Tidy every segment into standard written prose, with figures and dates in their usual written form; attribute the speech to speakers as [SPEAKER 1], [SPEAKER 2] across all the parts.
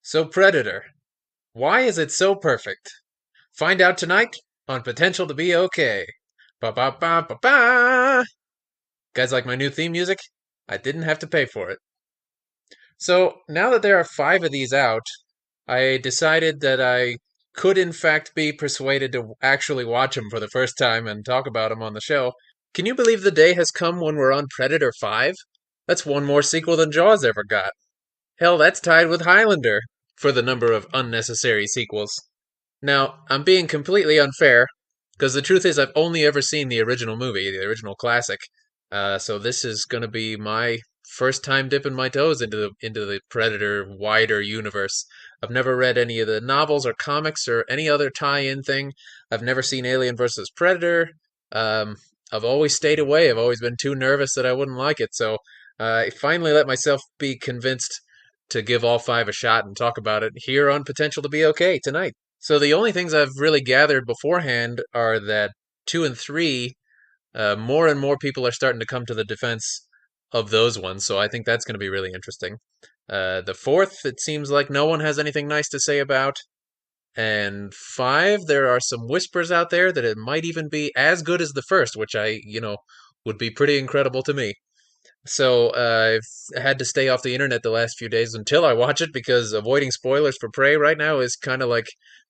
[SPEAKER 1] So, Predator, why is it so perfect? Find out tonight on Potential to Be Okay. Ba ba ba ba ba! Guys like my new theme music? I didn't have to pay for it. So, now that there are five of these out, I decided that I could, in fact, be persuaded to actually watch them for the first time and talk about them on the show. Can you believe the day has come when we're on Predator 5? That's one more sequel than Jaws ever got. Hell, that's tied with Highlander for the number of unnecessary sequels. Now, I'm being completely unfair, because the truth is I've only ever seen the original movie, the original classic. So this is going to be my first time dipping my toes into the Predator wider universe. I've never read any of the novels or comics or any other tie-in thing. I've never seen Alien versus Predator. Um, I've always stayed away. I've always been too nervous that I wouldn't like it. So I finally let myself be convinced to give all five a shot and talk about it here on Potential to Be Okay tonight. So the only things I've really gathered beforehand are that two and three, more and more people are starting to come to the defense of those ones. So I think that's going to be really interesting. The fourth, it seems like no one has anything nice to say about. And five, there are some whispers out there that it might even be as good as the first, which would be pretty incredible to me. So I've had to stay off the internet the last few days until I watch it because avoiding spoilers for Prey right now is kind of like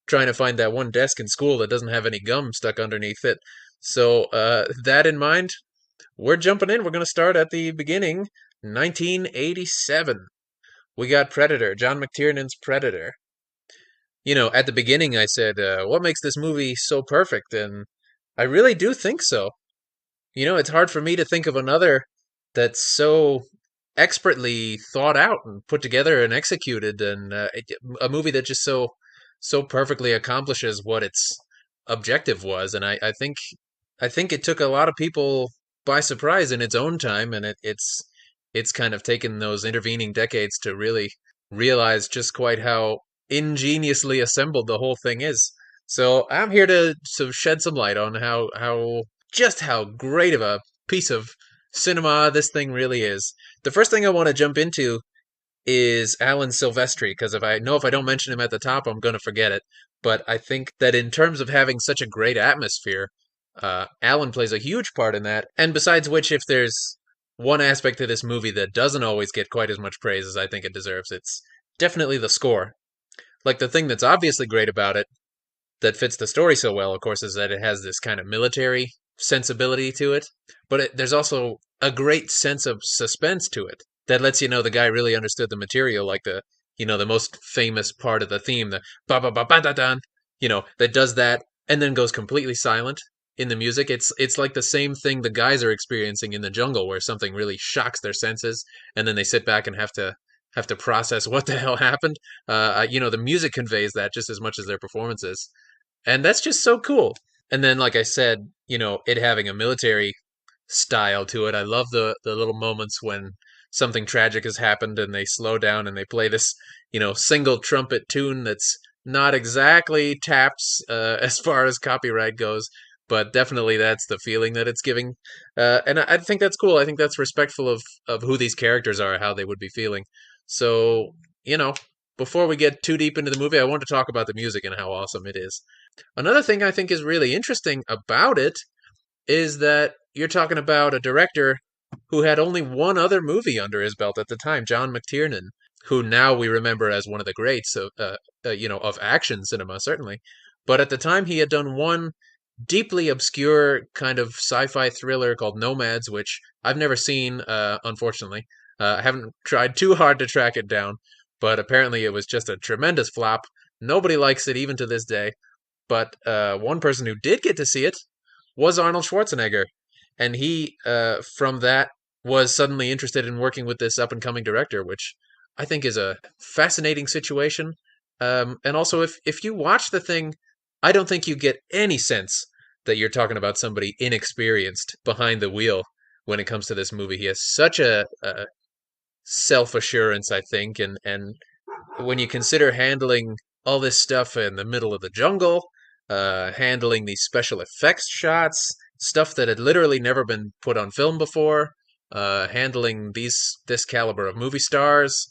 [SPEAKER 1] trying to find that one desk in school that doesn't have any gum stuck underneath it. So that in mind, we're jumping in. We're going to start at the beginning, 1987. We got Predator, John McTiernan's Predator. At the beginning I said, what makes this movie so perfect? And I really do think so. It's hard for me to think of another that's so expertly thought out and put together and executed, and a movie that just so perfectly accomplishes what its objective was. And I think it took a lot of people by surprise in its own time, and it's kind of taken those intervening decades to really realize just quite how ingeniously assembled the whole thing is. So I'm here to shed some light on how great of a piece of cinema this thing really is. The first thing I want to jump into is Alan Silvestri, because if I don't mention him at the top, I'm going to forget it. But I think that in terms of having such a great atmosphere, Alan plays a huge part in that. And besides which, if there's one aspect to this movie that doesn't always get quite as much praise as I think it deserves, it's definitely the score. Like, the thing that's obviously great about it that fits the story so well, of course, is that it has this kind of military sensibility to it. But there's also a great sense of suspense to it that lets you know the guy really understood the material, like the most famous part of the theme, the ba ba ba ba da dan, that does that and then goes completely silent in the music. It's like the same thing the guys are experiencing in the jungle, where something really shocks their senses, and then they sit back and have to process what the hell happened. The music conveys that just as much as their performances, and that's just so cool. And then, like I said, it having a military style to it. I love the little moments when something tragic has happened and they slow down and they play this, single trumpet tune that's not exactly taps as far as copyright goes, but definitely that's the feeling that it's giving. And I think that's cool. I think that's respectful of who these characters are, how they would be feeling. So, before we get too deep into the movie, I want to talk about the music and how awesome it is. Another thing I think is really interesting about it is that you're talking about a director who had only one other movie under his belt at the time, John McTiernan, who now we remember as one of the greats of action cinema, certainly. But at the time, he had done one deeply obscure kind of sci-fi thriller called Nomads, which I've never seen, unfortunately. I haven't tried too hard to track it down, but apparently it was just a tremendous flop. Nobody likes it even to this day. But one person who did get to see it was Arnold Schwarzenegger, and he, from that, was suddenly interested in working with this up and coming director, which I think is a fascinating situation. And also, if you watch the thing, I don't think you get any sense that you're talking about somebody inexperienced behind the wheel when it comes to this movie. He has such a self assurance, I think, and when you consider handling all this stuff in the middle of the jungle, handling these special effects shots, stuff that had literally never been put on film before, handling this caliber of movie stars,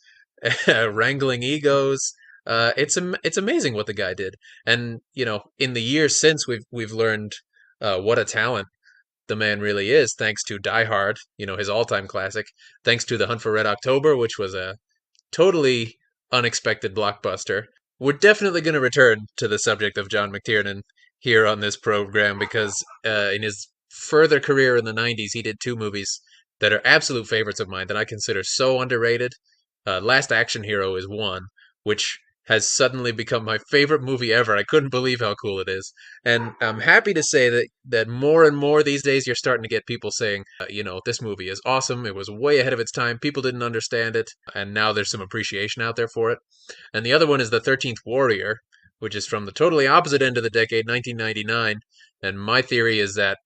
[SPEAKER 1] wrangling egos. It's amazing what the guy did. And in the years since, we've learned what a talent the man really is, thanks to Die Hard, his all-time classic, thanks to The Hunt for Red October, which was a totally unexpected blockbuster. We're definitely going to return to the subject of John McTiernan here on this program because in his further career in the 90s, he did two movies that are absolute favorites of mine that I consider so underrated. Last Action Hero is one, which has suddenly become my favorite movie ever. I couldn't believe how cool it is. And I'm happy to say that more and more these days you're starting to get people saying, this movie is awesome. It was way ahead of its time. People didn't understand it, and now there's some appreciation out there for it. And the other one is The 13th Warrior, which is from the totally opposite end of the decade, 1999. And my theory is that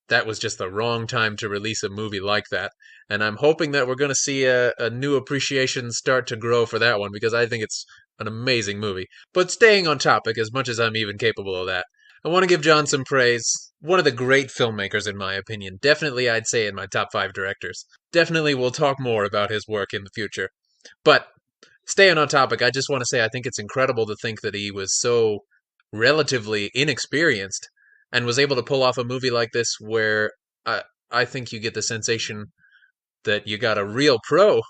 [SPEAKER 1] that was just the wrong time to release a movie like that. And I'm hoping that we're going to see a new appreciation start to grow for that one because I think it's an amazing movie. But staying on topic as much as I'm even capable of that, I want to give John some praise. One of the great filmmakers, in my opinion. Definitely, I'd say in my top five directors. Definitely, we'll talk more about his work in the future. But staying on topic, I just want to say I think it's incredible to think that he was so relatively inexperienced and was able to pull off a movie like this where I think you get the sensation that you got a real pro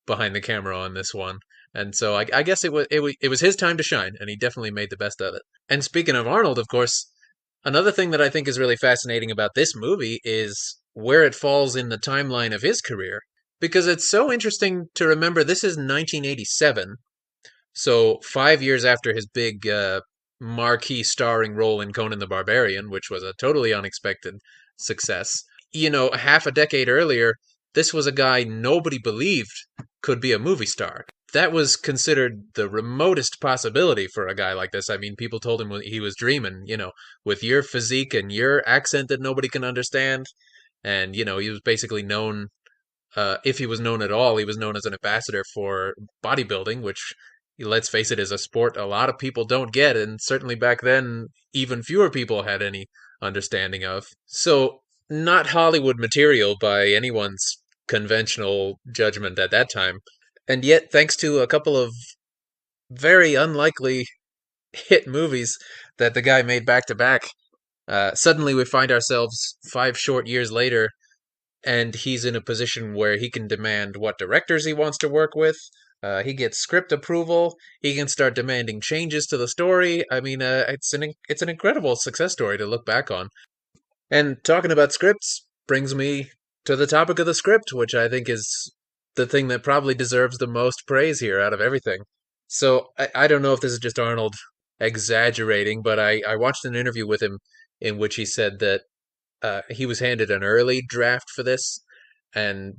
[SPEAKER 1] behind the camera on this one. And so I guess it was his time to shine, and he definitely made the best of it. And speaking of Arnold, of course, another thing that I think is really fascinating about this movie is where it falls in the timeline of his career. Because it's so interesting to remember this is 1987, so 5 years after his big marquee starring role in Conan the Barbarian, which was a totally unexpected success. Half a decade earlier, this was a guy nobody believed could be a movie star. That was considered the remotest possibility for a guy like this. I mean, people told him he was dreaming, with your physique and your accent that nobody can understand. And, he was basically known, if he was known at all, he was known as an ambassador for bodybuilding, which, let's face it, is a sport a lot of people don't get. And certainly back then, even fewer people had any understanding of. So, not Hollywood material by anyone's conventional judgment at that time. And yet, thanks to a couple of very unlikely hit movies that the guy made back to back, suddenly we find ourselves 5 short years later, and he's in a position where he can demand what directors he wants to work with. He gets script approval. He can start demanding changes to the story. I mean, it's an incredible success story to look back on. And talking about scripts brings me to the topic of the script, which I think is the thing that probably deserves the most praise here out of everything. So I don't know if this is just Arnold exaggerating, but I watched an interview with him in which he said that he was handed an early draft for this, and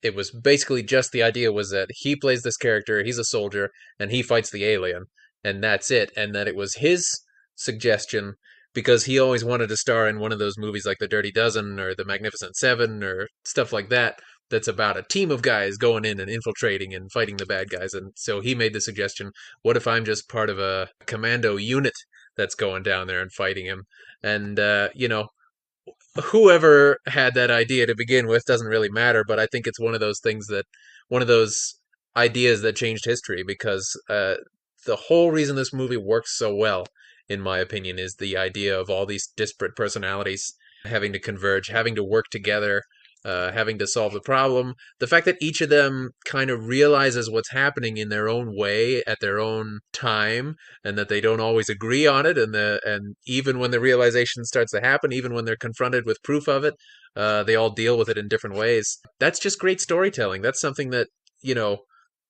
[SPEAKER 1] it was basically just the idea was that he plays this character, he's a soldier, and he fights the alien, and that's it, and that it was his suggestion because he always wanted to star in one of those movies like The Dirty Dozen or The Magnificent Seven or stuff like that. That's about a team of guys going in and infiltrating and fighting the bad guys. And so he made the suggestion, what if I'm just part of a commando unit that's going down there and fighting him? And, whoever had that idea to begin with doesn't really matter, but I think it's one of those ideas that changed history because the whole reason this movie works so well, in my opinion, is the idea of all these disparate personalities having to converge, having to work together, having to solve the problem. The fact that each of them kind of realizes what's happening in their own way at their own time, and that they don't always agree on it, and even when the realization starts to happen, even when they're confronted with proof of it, they all deal with it in different ways. That's just great storytelling. That's something that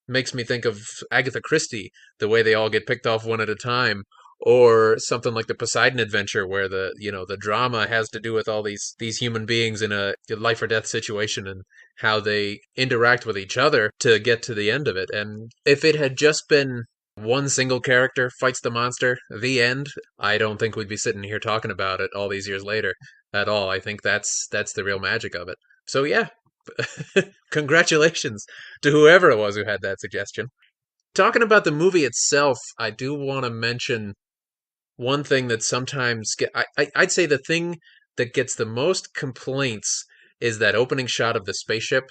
[SPEAKER 1] makes me think of Agatha Christie, the way they all get picked off one at a time, or something like the Poseidon Adventure, where the drama has to do with all these human beings in a life or death situation and how they interact with each other to get to the end of it. And if it had just been one single character fights the monster, the end, I don't think we'd be sitting here talking about it all these years later at all. I think that's the real magic of it. So yeah, congratulations to whoever it was who had that suggestion. Talking about the movie itself, I do want to mention one thing that sometimes I'd say the thing that gets the most complaints is that opening shot of the spaceship.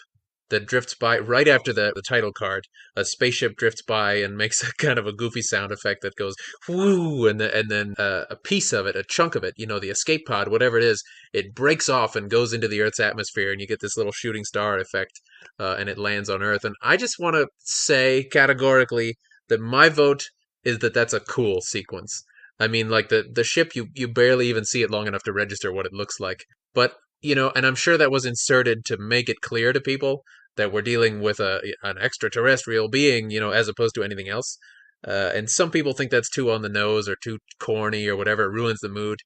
[SPEAKER 1] that drifts by right after the title card. A spaceship drifts by and makes a kind of a goofy sound effect that goes whoo, and then a piece of it, a chunk of it, the escape pod, whatever it is, it breaks off and goes into the Earth's atmosphere, and you get this little shooting star effect, and it lands on Earth. And I just want to say categorically that my vote is that that's a cool sequence. I mean, like the ship, you barely even see it long enough to register what it looks like. But and I'm sure that was inserted to make it clear to people that we're dealing with an extraterrestrial being, as opposed to anything else. And some people think that's too on the nose or too corny or whatever. It ruins the mood.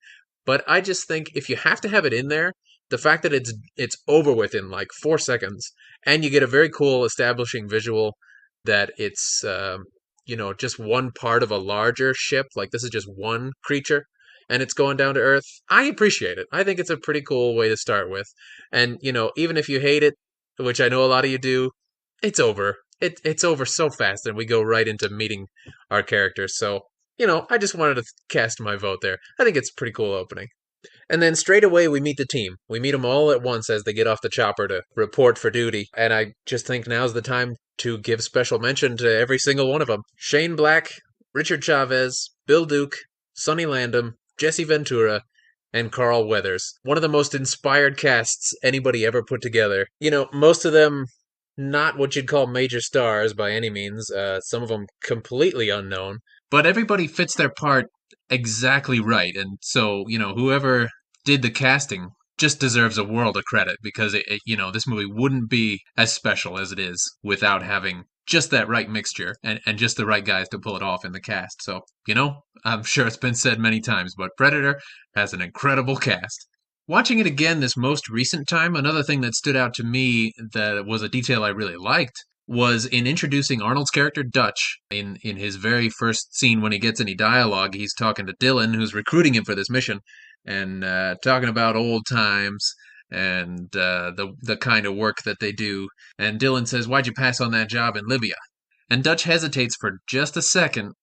[SPEAKER 1] But I just think if you have to have it in there, the fact that it's over with in like 4 seconds, and you get a very cool establishing visual that it's just one part of a larger ship. Like this is just one creature, and it's going down to Earth. I appreciate it. I think it's a pretty cool way to start with. And even if you hate it, which I know a lot of you do, it's over. It's over so fast, and we go right into meeting our characters. So I just wanted to cast my vote there. I think it's a pretty cool opening. And then straight away we meet the team. We meet them all at once as they get off the chopper to report for duty. And I just think now's the time to give special mention to every single one of them. Shane Black, Richard Chavez, Bill Duke, Sonny Landham, Jesse Ventura, and Carl Weathers. One of the most inspired casts anybody ever put together. Most of them not what you'd call major stars by any means. Some of them completely unknown. But everybody fits their part exactly right. And so, whoever did the casting just deserves a world of credit because this movie wouldn't be as special as it is without having just that right mixture and just the right guys to pull it off in the cast. So, I'm sure it's been said many times, but Predator has an incredible cast. Watching it again this most recent time, another thing that stood out to me that was a detail I really liked was in introducing Arnold's character Dutch. In his very first scene when he gets any dialogue, he's talking to Dylan, who's recruiting him for this mission, and talking about old times and the kind of work that they do. And Dylan says, "Why'd you pass on that job in Libya?" And Dutch hesitates for just a second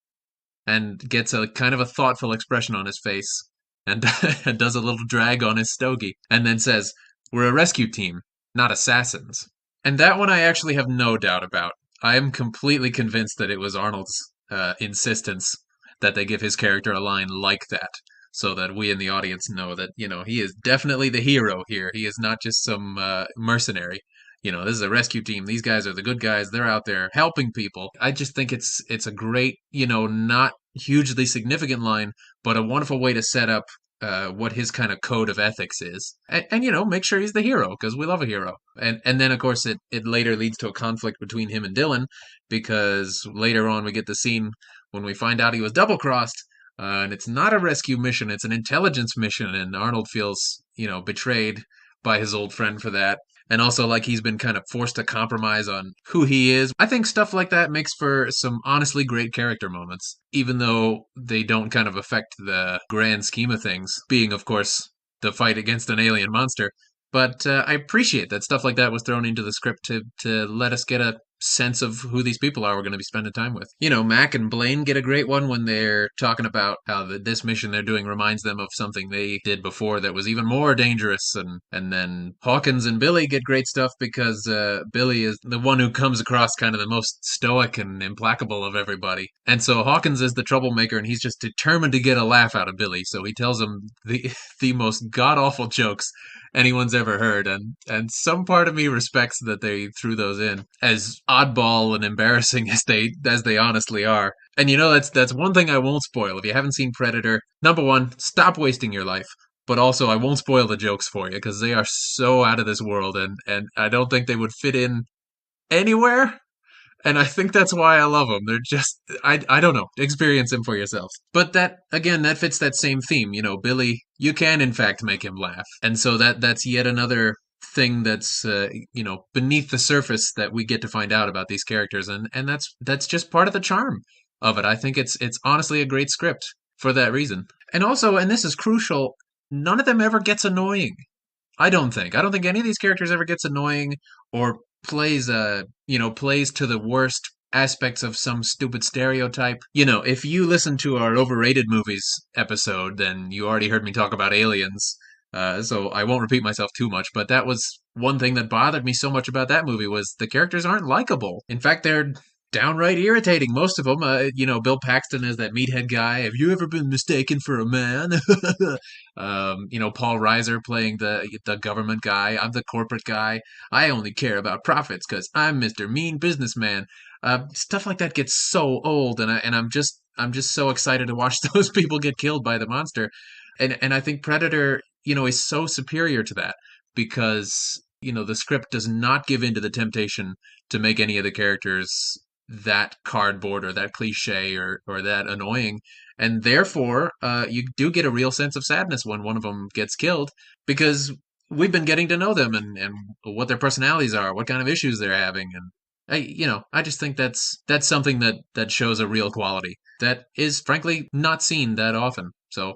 [SPEAKER 1] and gets a kind of a thoughtful expression on his face and does a little drag on his stogie and then says, "We're a rescue team, not assassins." And that one I actually have no doubt about. I am completely convinced that it was Arnold's insistence that they give his character a line like that, so that we in the audience know that, he is definitely the hero here. He is not just some mercenary. This is a rescue team. These guys are the good guys. They're out there helping people. I just think it's a great, not hugely significant line, but a wonderful way to set up what his kind of code of ethics is, and make sure he's the hero because we love a hero. And then of course it later leads to a conflict between him and Dylan because later on we get the scene when we find out he was double crossed. And it's not a rescue mission; it's an intelligence mission, and Arnold feels, betrayed by his old friend for that. And also, like, he's been kind of forced to compromise on who he is. I think stuff like that makes for some honestly great character moments, even though they don't kind of affect the grand scheme of things, being, of course, the fight against an alien monster. But I appreciate that stuff like that was thrown into the script to let us get a sense of who these people are we're going to be spending time with. Mac and Blaine get a great one when they're talking about how this mission they're doing reminds them of something they did before that was even more dangerous. And then Hawkins and Billy get great stuff because Billy is the one who comes across kind of the most stoic and implacable of everybody. And so Hawkins is the troublemaker, and he's just determined to get a laugh out of Billy. So he tells him the most god-awful jokes anyone's ever heard, and some part of me respects that they threw those in, as oddball and embarrassing as they honestly are. And that's one thing I won't spoil. If you haven't seen Predator, number one, stop wasting your life. But also, I won't spoil the jokes for you because they are so out of this world, and I don't think they would fit in anywhere. And I think that's why I love them. They're just, I don't know. Experience them for yourselves. But that, again, that fits that same theme. Billy, you can, in fact, make him laugh. And so that's yet another thing that's, beneath the surface that we get to find out about these characters. And that's just part of the charm of it. I think it's honestly a great script for that reason. And also, and this is crucial, none of them ever gets annoying. I don't think any of these characters ever gets annoying or plays to the worst aspects of some stupid stereotype. If you listen to our overrated movies episode, then you already heard me talk about Aliens. So I won't repeat myself too much, but that was one thing that bothered me so much about that movie was the characters aren't likable. In fact, they're downright irritating. Most of them, Bill Paxton is that meathead guy. Have you ever been mistaken for a man? Paul Reiser playing the government guy. I'm the corporate guy. I only care about profits because I'm Mr. Mean Businessman. Stuff like that gets so old, and I'm just so excited to watch those people get killed by the monster. And I think Predator, is so superior to that because, the script does not give in to the temptation to make any of the characters that cardboard or that cliche or that annoying. And therefore, you do get a real sense of sadness when one of them gets killed because we've been getting to know them and what their personalities are, what kind of issues they're having. And I just think that's something that shows a real quality that is frankly not seen that often. So,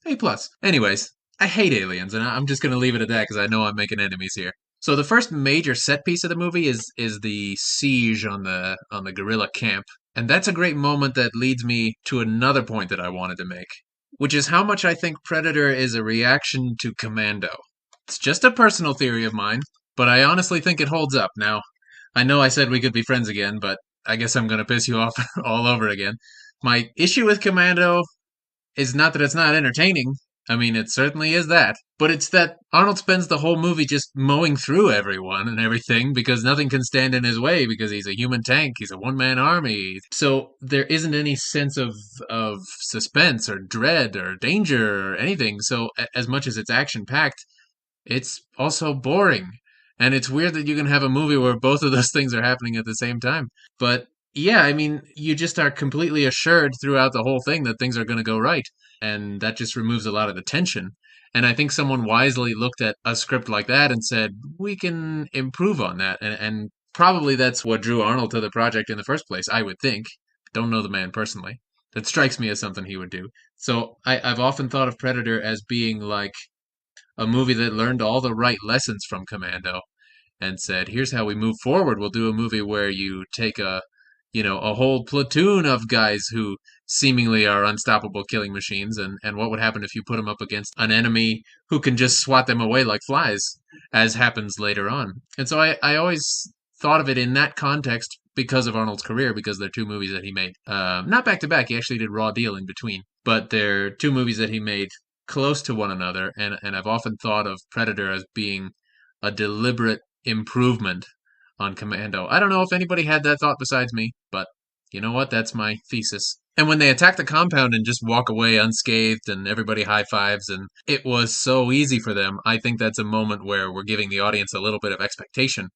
[SPEAKER 1] A plus. Anyways, I hate aliens, and I'm just gonna leave it at that because I know I'm making enemies here. So the first major set piece of the movie is the siege on the guerrilla camp, and that's a great moment that leads me to another point that I wanted to make, which is how much I think Predator is a reaction to Commando. It's just a personal theory of mine, but I honestly think it holds up. Now, I know I said we could be friends again, but I guess I'm gonna piss you off all over again. My issue with Commando is not that it's not entertaining. I mean, it certainly is that. But it's that Arnold spends the whole movie just mowing through everyone and everything because nothing can stand in his way because he's a human tank. He's a one man army. So there isn't any sense of suspense or dread or danger or anything. So as much as it's action packed, it's also boring. And it's weird that you can have a movie where both of those things are happening at the same time. But yeah, I mean, you just are completely assured throughout the whole thing that things are going to go right. And that just removes a lot of the tension. And I think someone wisely looked at a script like that and said, we can improve on that. And probably that's what drew Arnold to the project in the first place, I would think. Don't know the man personally. That strikes me as something he would do. So I've often thought of Predator as being like a movie that learned all the right lessons from Commando and said, "Here's how we move forward. We'll do a movie where you take a whole platoon of guys who seemingly are unstoppable killing machines, and what would happen if you put them up against an enemy who can just swat them away like flies, as happens later on." And so I always thought of it in that context because of Arnold's career, because they're two movies that he made. Not back to back, he actually did Raw Deal in between, but they're two movies that he made close to one another, and I've often thought of Predator as being a deliberate improvement on Commando. I don't know if anybody had that thought besides me, but you know what? That's my thesis. And when they attack the compound and just walk away unscathed and everybody high fives and it was so easy for them, I think that's a moment where we're giving the audience a little bit of expectation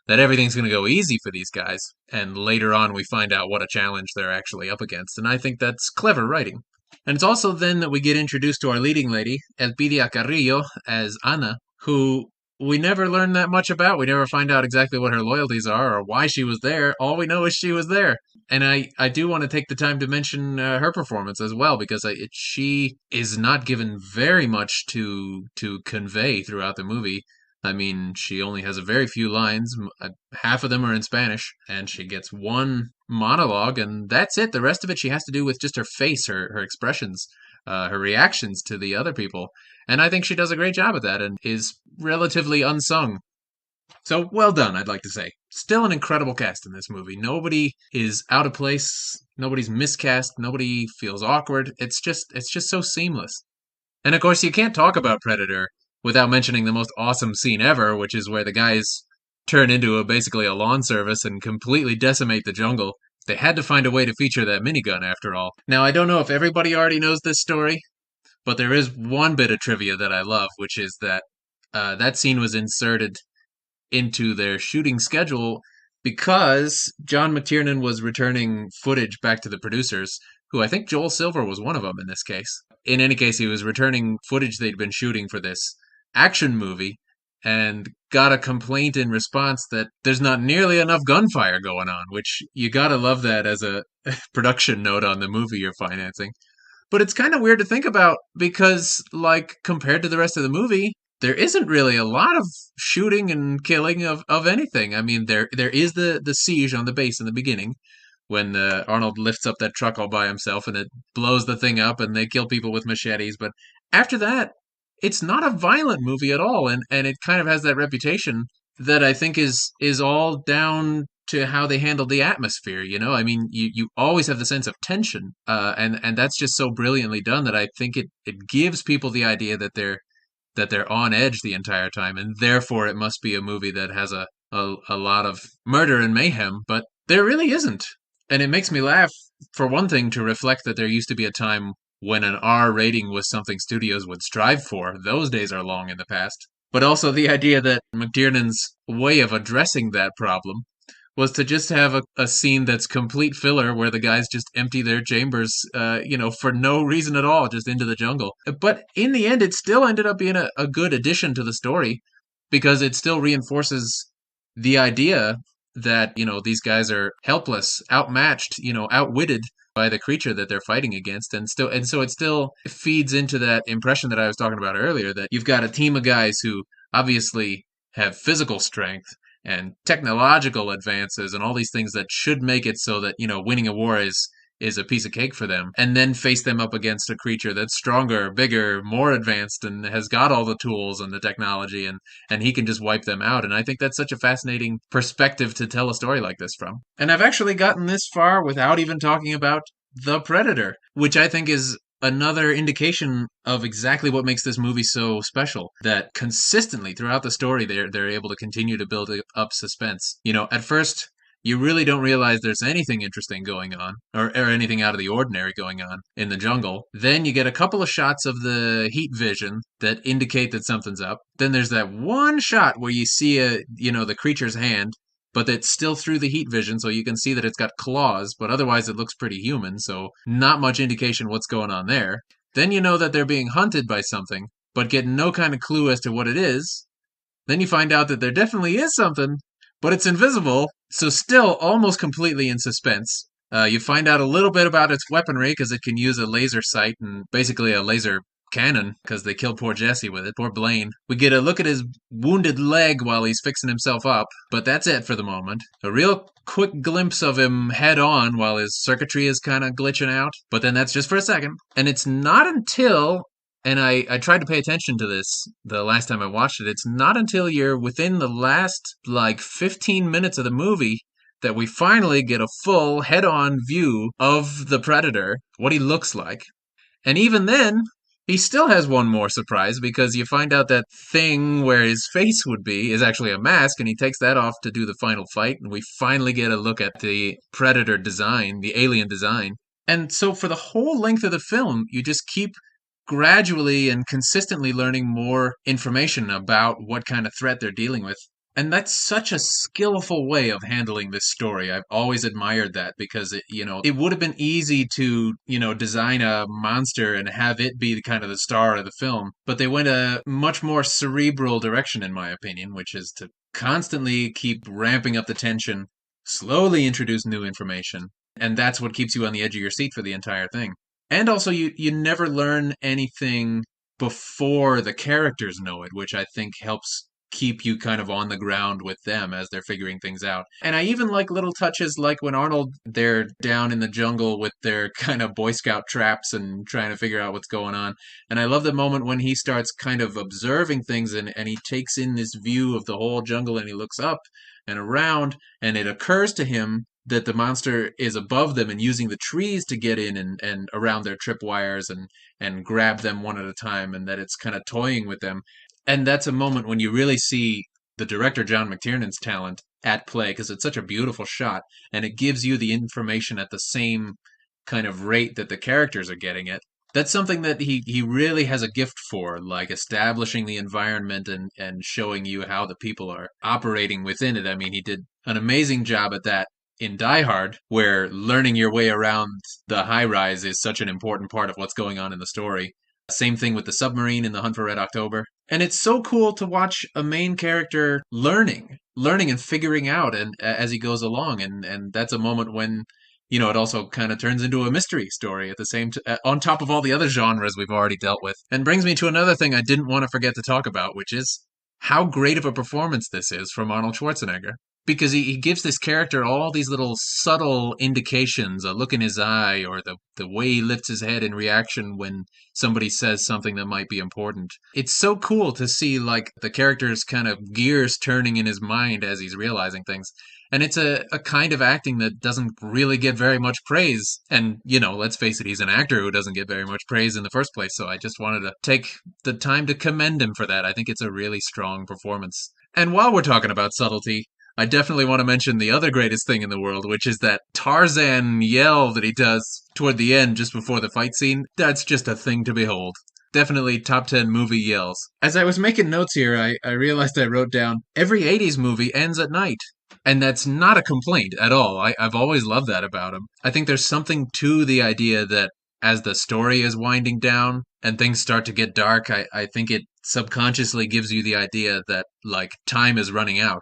[SPEAKER 1] that everything's going to go easy for these guys. And later on, we find out what a challenge they're actually up against. And I think that's clever writing. And it's also then that we get introduced to our leading lady, Elpidia Carrillo, as Ana, who we never learn that much about. We never find out exactly what her loyalties are or why she was there. All we know is she was there. And I do want to take the time to mention her performance as well because she is not given very much to convey throughout the movie. I mean, she only has a very few lines. Half of them are in Spanish, and she gets one monologue, and that's it. The rest of it she has to do with just her face, her expressions, her reactions to the other people. And I think she does a great job at that and is relatively unsung. So well done, I'd like to say. Still an incredible cast in this movie. Nobody is out of place. Nobody's miscast. Nobody feels awkward. It's just so seamless. And of course, you can't talk about Predator without mentioning the most awesome scene ever, which is where the guys turn into basically a lawn service and completely decimate the jungle. They had to find a way to feature that minigun after all. Now, I don't know if everybody already knows this story, but there is one bit of trivia that I love, which is that that scene was inserted into their shooting schedule because John McTiernan was returning footage back to the producers, who I think Joel Silver was one of them in this case. In any case, he was returning footage they'd been shooting for this action movie and got a complaint in response that there's not nearly enough gunfire going on, which you gotta love that as a production note on the movie you're financing. But it's kind of weird to think about because, like, compared to the rest of the movie, there isn't really a lot of shooting and killing of anything. I mean, there is the siege on the base in the beginning when Arnold lifts up that truck all by himself and it blows the thing up and they kill people with machetes. But after that, it's not a violent movie at all, and it kind of has that reputation that I think is all down to how they handle the atmosphere. I mean, you always have the sense of tension, and that's just so brilliantly done that I think it gives people the idea that they're on edge the entire time, and therefore it must be a movie that has a lot of murder and mayhem, but there really isn't. And it makes me laugh, for one thing, to reflect that there used to be a time when an R rating was something studios would strive for. Those days are long in the past. But also the idea that McTiernan's way of addressing that problem was to just have a scene that's complete filler where the guys just empty their chambers, for no reason at all, just into the jungle. But in the end, it still ended up being a good addition to the story because it still reinforces the idea that, these guys are helpless, outmatched, outwitted by the creature that they're fighting against, and so it still feeds into that impression that I was talking about earlier, that you've got a team of guys who obviously have physical strength and technological advances and all these things that should make it so that, winning a war is a piece of cake for them, and then face them up against a creature that's stronger, bigger, more advanced, and has got all the tools and the technology, and he can just wipe them out. And I think that's such a fascinating perspective to tell a story like this from. And I've actually gotten this far without even talking about The Predator, which I think is another indication of exactly what makes this movie so special, that consistently throughout the story they're able to continue to build up suspense. At first you really don't realize there's anything interesting going on, or anything out of the ordinary going on in the jungle. Then you get a couple of shots of the heat vision that indicate that something's up. Then there's that one shot where you see the creature's hand, but it's still through the heat vision, so you can see that it's got claws, but otherwise it looks pretty human, so not much indication what's going on there. Then you know that they're being hunted by something, but get no kind of clue as to what it is. Then you find out that there definitely is something, but it's invisible, so still almost completely in suspense. You find out a little bit about its weaponry because it can use a laser sight and basically a laser cannon because they killed poor Jesse with it, poor Blaine. We get a look at his wounded leg while he's fixing himself up, but that's it for the moment. A real quick glimpse of him head on while his circuitry is kind of glitching out, but then that's just for a second. And it's not until, and I tried to pay attention to this the last time I watched it, it's not until you're within the last, 15 minutes of the movie that we finally get a full head-on view of the Predator, what he looks like. And even then, he still has one more surprise because you find out that thing where his face would be is actually a mask, and he takes that off to do the final fight, and we finally get a look at the Predator design, the alien design. And so for the whole length of the film, you just keep gradually and consistently learning more information about what kind of threat they're dealing with. And that's such a skillful way of handling this story. I've always admired that because it would have been easy to, design a monster and have it be the kind of the star of the film, but they went a much more cerebral direction in my opinion, which is to constantly keep ramping up the tension, slowly introduce new information, and that's what keeps you on the edge of your seat for the entire thing. And also you never learn anything before the characters know it, which I think helps keep you kind of on the ground with them as they're figuring things out. And I even like little touches like when Arnold, they're down in the jungle with their kind of Boy Scout traps and trying to figure out what's going on. And I love the moment when he starts kind of observing things and he takes in this view of the whole jungle and he looks up and around and it occurs to him that the monster is above them and using the trees to get in and around their tripwires and grab them one at a time, and that it's kind of toying with them. And that's a moment when you really see the director John McTiernan's talent at play because it's such a beautiful shot and it gives you the information at the same kind of rate that the characters are getting it. That's something that he really has a gift for, like establishing the environment and showing you how the people are operating within it. I mean, he did an amazing job at that in Die Hard, where learning your way around the high rise is such an important part of what's going on in the story. Same thing with the submarine in The Hunt for Red October. And it's so cool to watch a main character learning and figuring out and as he goes along. And that's a moment when, it also kind of turns into a mystery story at the on top of all the other genres we've already dealt with. And brings me to another thing I didn't want to forget to talk about, which is how great of a performance this is from Arnold Schwarzenegger.
[SPEAKER 2] because he gives this character all these little subtle indications, a look in his eye, or the way he lifts his head in reaction when somebody says something that might be important. It's so cool to see like the character's kind of gears turning in his mind as he's realizing things. And it's a kind of acting that doesn't really get very much praise. And, let's face it, he's an actor who doesn't get very much praise in the first place. So I just wanted to take the time to commend him for that. I think it's a really strong performance. And while we're talking about subtlety, I definitely want to mention the other greatest thing in the world, which is that Tarzan yell that he does toward the end just before the fight scene. That's just a thing to behold. Definitely top 10 movie yells. As I was making notes here, I realized I wrote down every 80s movie ends at night. And that's not a complaint at all. I've always loved that about him. I think there's something to the idea that as the story is winding down and things start to get dark, I think it subconsciously gives you the idea that, like, time is running out.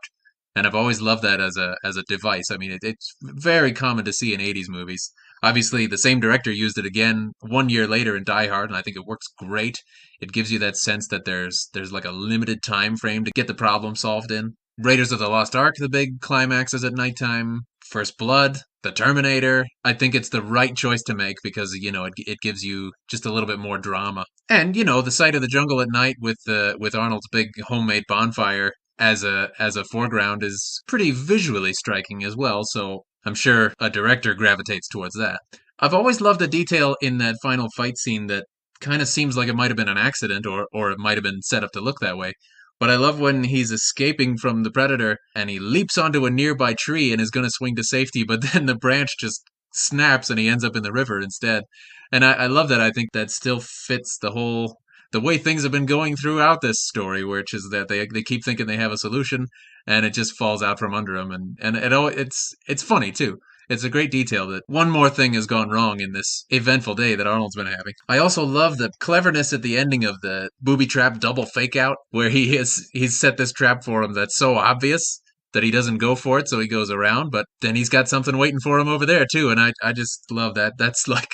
[SPEAKER 2] And I've always loved that as a device. I mean, it's very common to see in 80s movies. Obviously, the same director used it again 1 year later in Die Hard, and I think it works great. It gives you that sense that there's like a limited time frame to get the problem solved in. Raiders of the Lost Ark, the big climax is at nighttime. First Blood, The Terminator. I think it's the right choice to make because it gives you just a little bit more drama. And the sight of the jungle at night with Arnold's big homemade bonfire as a foreground is pretty visually striking as well. So I'm sure a director gravitates towards that. I've always loved the detail in that final fight scene that kind of seems like it might have been an accident or it might have been set up to look that way. But I love when he's escaping from the predator and he leaps onto a nearby tree and is going to swing to safety, but then the branch just snaps and he ends up in the river instead. And I love that. I think that still fits the way things have been going throughout this story, which is that they keep thinking they have a solution and it just falls out from under them. And it's funny too. It's a great detail that one more thing has gone wrong in this eventful day that Arnold's been having. I also love the cleverness at the ending of the booby trap double fake out, where he's set this trap for him that's so obvious that he doesn't go for it, so he goes around, but then he's got something waiting for him over there too, and I just love that. That's like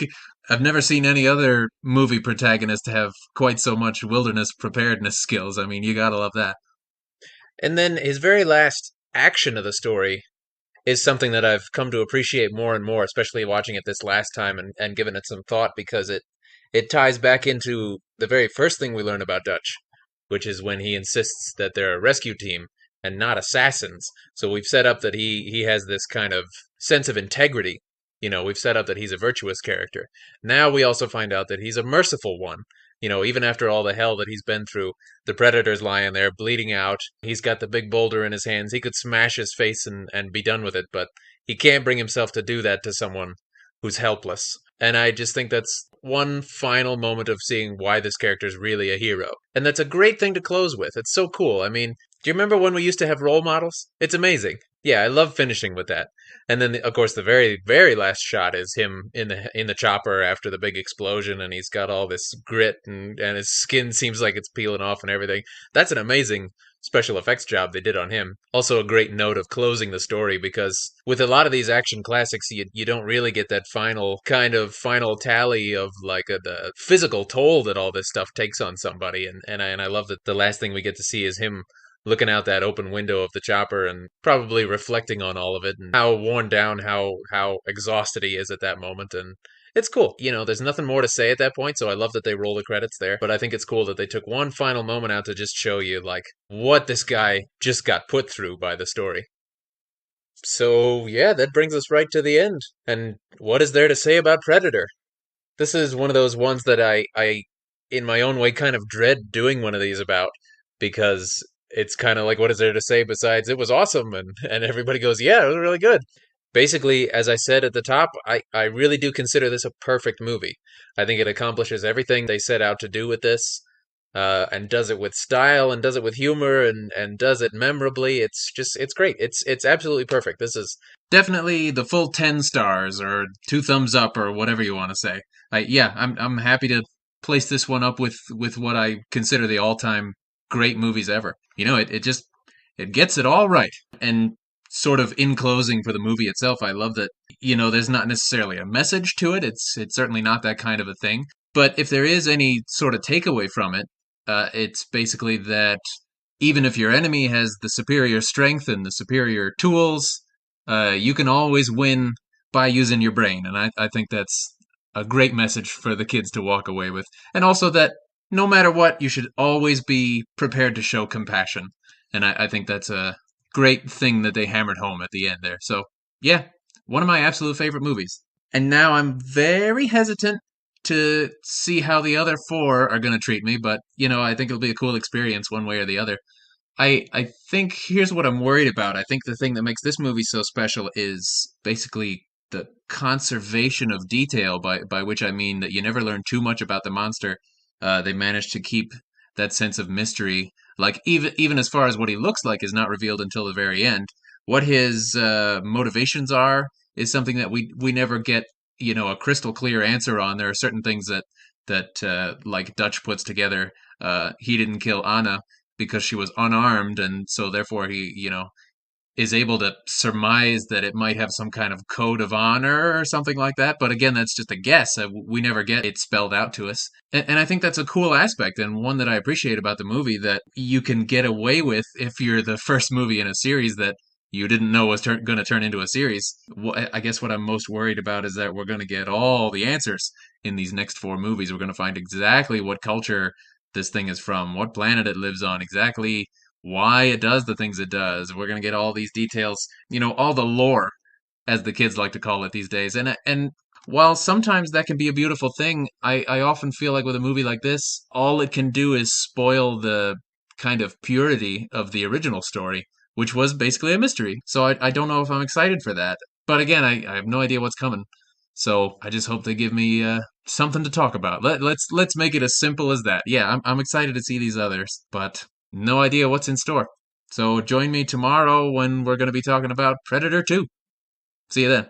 [SPEAKER 2] I've never seen any other movie protagonist have quite so much wilderness preparedness skills. I mean, you gotta love that.
[SPEAKER 1] And then his very last action of the story is something that I've come to appreciate more and more, especially watching it this last time and giving it some thought because it ties back into the very first thing we learn about Dutch, which is when he insists that they're a rescue team and not assassins. So we've set up that he has this kind of sense of integrity. We've set up that he's a virtuous character. Now we also find out that he's a merciful one. Even after all the hell that he's been through, the predator's lying there bleeding out. He's got the big boulder in his hands. He could smash his face and be done with it, but he can't bring himself to do that to someone who's helpless. And I just think that's one final moment of seeing why this character is really a hero. And that's a great thing to close with. It's so cool. I mean, do you remember when we used to have role models? It's amazing. Yeah, I love finishing with that. And then, of course, the very, very last shot is him in the chopper after the big explosion, and he's got all this grit, and his skin seems like it's peeling off and everything. That's an amazing special effects job they did on him. Also, a great note of closing the story because with a lot of these action classics, you don't really get that final tally of like the physical toll that all this stuff takes on somebody. And I love that the last thing we get to see is him looking out that open window of the chopper and probably reflecting on all of it and how worn down, how exhausted he is at that moment. And it's cool. There's nothing more to say at that point, so I love that they roll the credits there. But I think it's cool that they took one final moment out to just show you, like, what this guy just got put through by the story. So, yeah, that brings us right to the end. And what is there to say about Predator? This is one of those ones that I in my own way, kind of dread doing one of these about because it's kind of like, what is there to say besides it was awesome? And everybody goes, yeah, it was really good. Basically, as I said at the top, I really do consider this a perfect movie. I think it accomplishes everything they set out to do with this, and does it with style and does it with humor and does it memorably. It's great. It's absolutely perfect. This is
[SPEAKER 2] Definitely the full 10 stars or two thumbs up or whatever you want to say. Yeah, I'm happy to place this one up with what I consider the all-time great movies ever. It gets it all right. And sort of in closing for the movie itself, I love that there's not necessarily a message to it. It's certainly not that kind of a thing. But if there is any sort of takeaway from it, it's basically that even if your enemy has the superior strength and the superior tools, you can always win by using your brain. And I think that's a great message for the kids to walk away with. And also that no matter what, you should always be prepared to show compassion. And I think that's a great thing that they hammered home at the end there. So, yeah, one of my absolute favorite movies. And now I'm very hesitant to see how the other four are going to treat me, but I think it'll be a cool experience one way or the other. I think here's what I'm worried about. I think the thing that makes this movie so special is basically the conservation of detail, by which I mean that you never learn too much about the monster. They managed to keep that sense of mystery, like even as far as what he looks like is not revealed until the very end. What his motivations are is something that we never get, a crystal clear answer on. There are certain things that like Dutch puts together. He didn't kill Anna because she was unarmed, and so therefore he, is able to surmise that it might have some kind of code of honor or something like that. But again, that's just a guess. We never get it spelled out to us. And I think that's a cool aspect and one that I appreciate about the movie that you can get away with if you're the first movie in a series that you didn't know was going to turn into a series. I guess what I'm most worried about is that we're going to get all the answers in these next four movies. We're going to find exactly what culture this thing is from, what planet it lives on, exactly why it does the things it does. We're going to get all these details, all the lore, as the kids like to call it these days. And while sometimes that can be a beautiful thing, I often feel like with a movie like this, all it can do is spoil the kind of purity of the original story, which was basically a mystery. So I don't know if I'm excited for that. But again, I have no idea what's coming. So I just hope they give me something to talk about. Let's make it as simple as that. Yeah, I'm excited to see these others, but no idea what's in store. So join me tomorrow when we're going to be talking about Predator 2. See you then.